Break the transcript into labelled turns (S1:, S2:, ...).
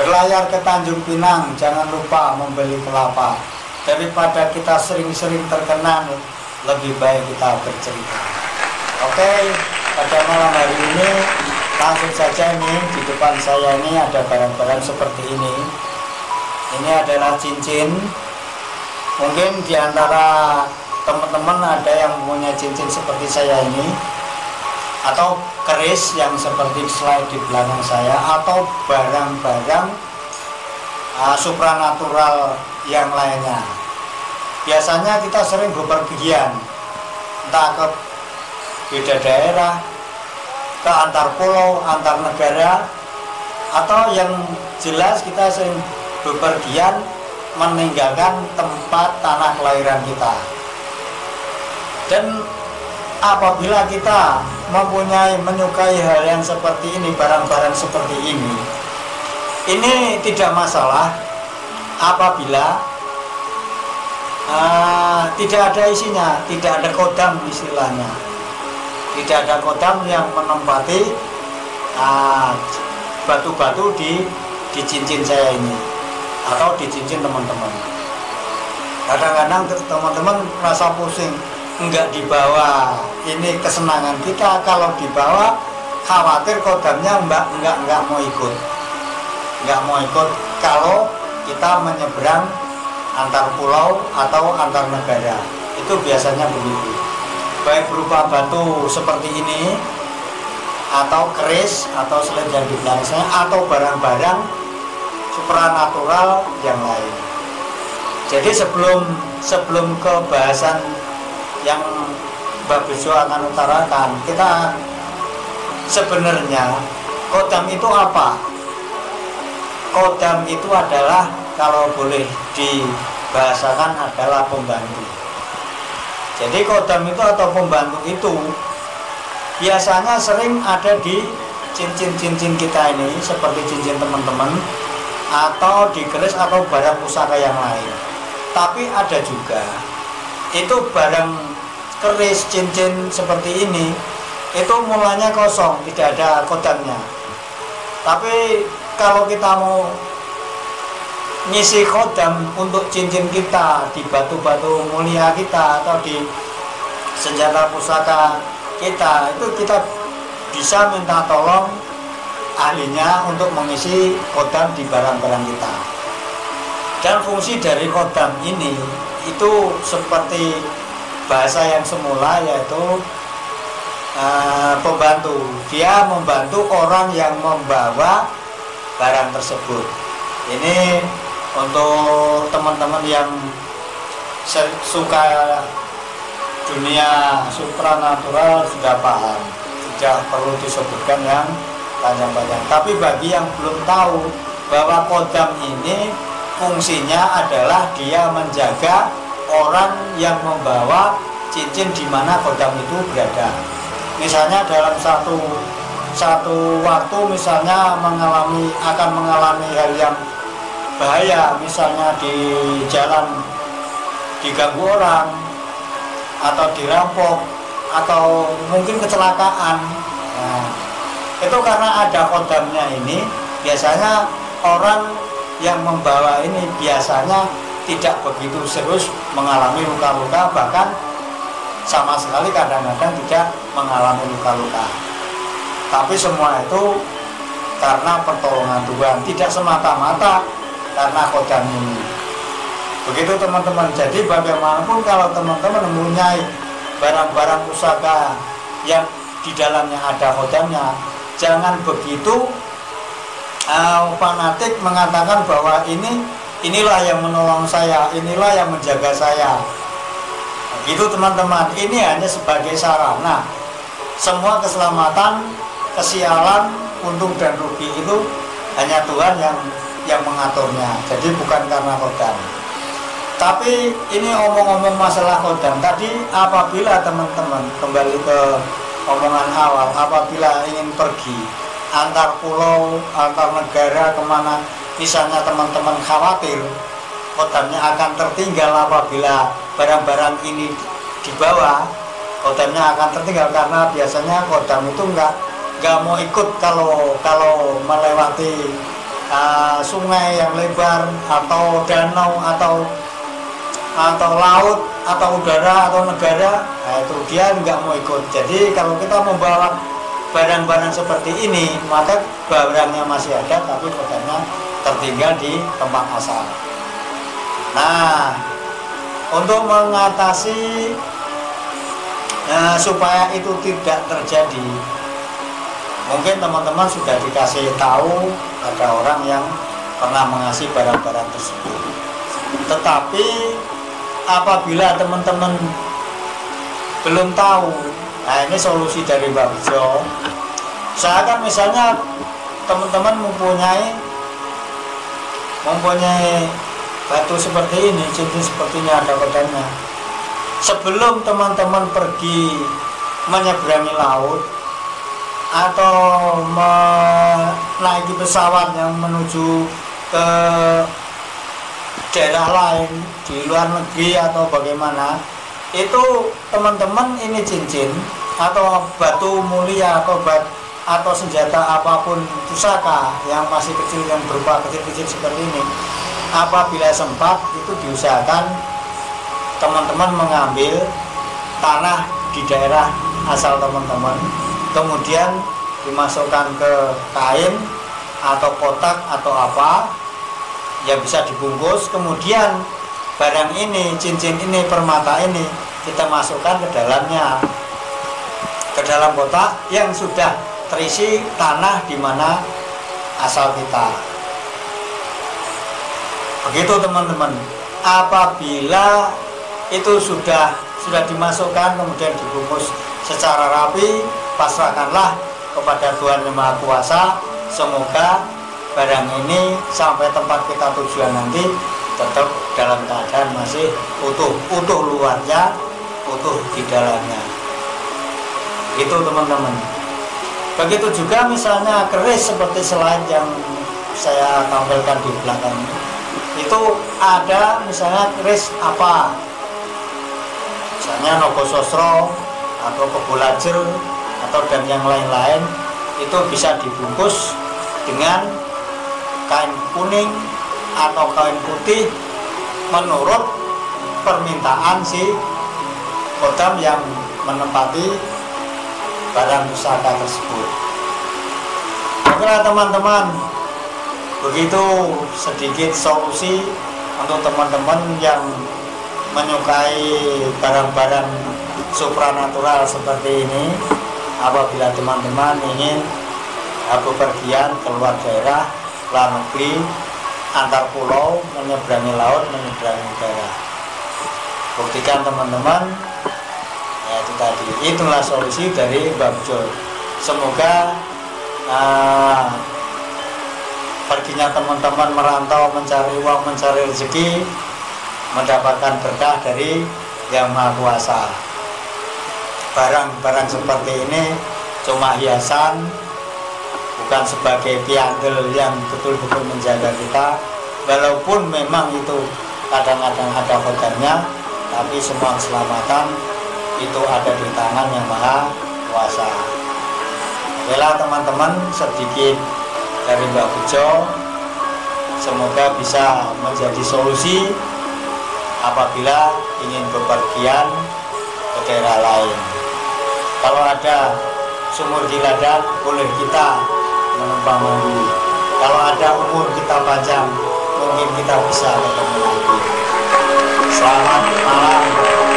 S1: Berlayar ke Tanjung Pinang, jangan lupa membeli kelapa. Daripada kita sering-sering terkenang, lebih baik kita bercerita. Oke, pada malam hari ini langsung saja nih, di depan saya ini ada barang-barang seperti ini. Ini adalah cincin. Mungkin di antara teman-teman ada yang punya cincin seperti saya ini, atau keris yang seperti slide di belakang saya, atau barang-barang supranatural yang lainnya. Biasanya kita sering bepergian entah ke beda daerah, ke antar pulau, antar negara, atau yang jelas kita sering bepergian meninggalkan tempat tanah kelahiran kita. Dan apabila kita menyukai hal yang seperti ini, barang-barang seperti ini tidak masalah apabila tidak ada isinya, tidak ada kodam istilahnya, tidak ada kodam yang menempati batu-batu di cincin saya ini atau di cincin teman-teman. Kadang-kadang teman-teman merasa pusing, enggak dibawa, ini kesenangan kita. Kalau dibawa khawatir kodamnya enggak mau ikut, kalau kita menyeberang antar pulau atau antar negara. Itu biasanya begitu, baik berupa batu seperti ini, atau keris, atau selendang di belakang, atau barang-barang supranatural yang lain. Jadi sebelum ke bahasan yang Mbak Bejo akan utarakan, kita sebenarnya kodam itu apa? Kodam itu adalah, kalau boleh dibahasakan, adalah pembantu. Jadi kodam itu atau pembantu itu biasanya sering ada di cincin-cincin kita ini, seperti cincin teman-teman, atau di keris atau barang pusaka yang lain. Tapi ada juga itu barang keris, cincin seperti ini, itu mulanya kosong, tidak ada kodamnya. Tapi kalau kita mau ngisi kodam untuk cincin kita di batu-batu mulia kita atau di senjata pusaka kita, itu kita bisa minta tolong ahlinya untuk mengisi kodam di barang-barang kita. Dan fungsi dari kodam ini itu seperti bahasa yang semula, yaitu pembantu. Dia membantu orang yang membawa barang tersebut. Ini untuk teman-teman yang suka dunia supranatural sudah paham, tidak perlu disebutkan yang panjang-panjang. Tapi bagi yang belum tahu bahwa kodam ini fungsinya adalah dia menjaga orang yang membawa cincin di mana kodam itu berada. Misalnya dalam satu waktu misalnya akan mengalami hal yang bahaya, misalnya di jalan diganggu orang, atau dirampok, atau mungkin kecelakaan. Nah, itu karena ada kodamnya ini. Biasanya orang yang membawa ini biasanya tidak begitu serius mengalami luka-luka, bahkan sama sekali kadang-kadang tidak mengalami luka-luka. Tapi semua itu karena pertolongan Tuhan, tidak semata-mata karena kodam ini. Begitu teman-teman. Jadi bagaimanapun kalau teman-teman mempunyai barang-barang pusaka yang di dalamnya ada kodamnya, jangan begitu fanatik mengatakan bahwa inilah yang menolong saya, inilah yang menjaga saya. Begitu teman-teman. Ini hanya sebagai sarana. Semua keselamatan, kesialan, untung dan rugi itu hanya Tuhan yang mengaturnya. Jadi bukan karena kodam. Tapi ini omong-omong masalah kodam tadi, apabila teman-teman kembali ke omongan awal, apabila ingin pergi antar pulau, antar negara, kemana misalnya teman-teman khawatir kodamnya akan tertinggal apabila barang-barang ini dibawa, kodamnya akan tertinggal, karena biasanya kodam itu nggak mau ikut kalau melewati sungai yang lebar atau danau atau laut atau udara atau negara, nah itu dia nggak mau ikut. Jadi kalau kita membawa barang-barang seperti ini, maka barangnya masih ada tapi kodamnya tertinggal di tempat asal. Nah, untuk mengatasi supaya itu tidak terjadi, mungkin teman-teman sudah dikasih tahu ada orang yang pernah mengasih barang-barang tersebut. Tetapi apabila teman-teman belum tahu, nah ini solusi dari Mbak Bejo. Misalkan misalnya teman-teman mempunyai batu seperti ini, cincin sepertinya ada kodamnya. Sebelum teman-teman pergi menyeberangi laut atau menaiki pesawat yang menuju ke daerah lain di luar negeri atau bagaimana, itu teman-teman ini cincin atau batu mulia atau senjata apapun, pusaka yang masih kecil yang berupa kecil-kecil seperti ini, apabila sempat itu diusahakan teman-teman mengambil tanah di daerah asal teman-teman, kemudian dimasukkan ke kain atau kotak atau apa yang bisa dibungkus, kemudian barang ini, cincin ini, permata ini kita masukkan ke dalamnya, ke dalam kotak yang sudah terisi tanah di mana asal kita. Begitu teman-teman. Apabila itu sudah dimasukkan kemudian dibungkus secara rapi, pasrahkanlah kepada Tuhan Yang Maha Kuasa. Semoga barang ini sampai tempat kita tujuan nanti tetap dalam keadaan masih utuh luarnya, utuh di dalamnya. Itu teman-teman. Begitu juga misalnya keris seperti slide yang saya tampilkan di belakang ini. Itu ada misalnya keris apa? Misalnya Nogososro atau Kebolajer atau dan yang lain-lain, itu bisa dibungkus dengan kain kuning atau kain putih menurut permintaan si kodam yang menempati barang pusaka tersebut. Oke teman-teman, begitu sedikit solusi untuk teman-teman yang menyukai barang-barang supranatural seperti ini. Apabila teman-teman ingin bepergian keluar daerah, luar negeri, antar pulau, menyeberangi laut, menyeberangi udara, buktikan teman-teman. Ya itu tadi, itulah solusi dari Mbak Bejo. Semoga perginya teman-teman merantau, mencari uang, mencari rezeki, mendapatkan berkah dari Yang Maha Kuasa. Barang-barang seperti ini cuma hiasan, bukan sebagai piagel yang betul-betul menjaga kita. Walaupun memang itu kadang-kadang ada kodamnya, tapi semua keselamatan itu ada di tangan Yang Maha Kuasa. Okelah teman-teman, sedikit dari Mbak Bejo, semoga bisa menjadi solusi apabila ingin bepergian ke daerah lain. Kalau ada sumur di ladang, boleh kita menumpang mandi. Kalau ada umur kita panjang, mungkin kita bisa ketemu lagi. Selamat malam.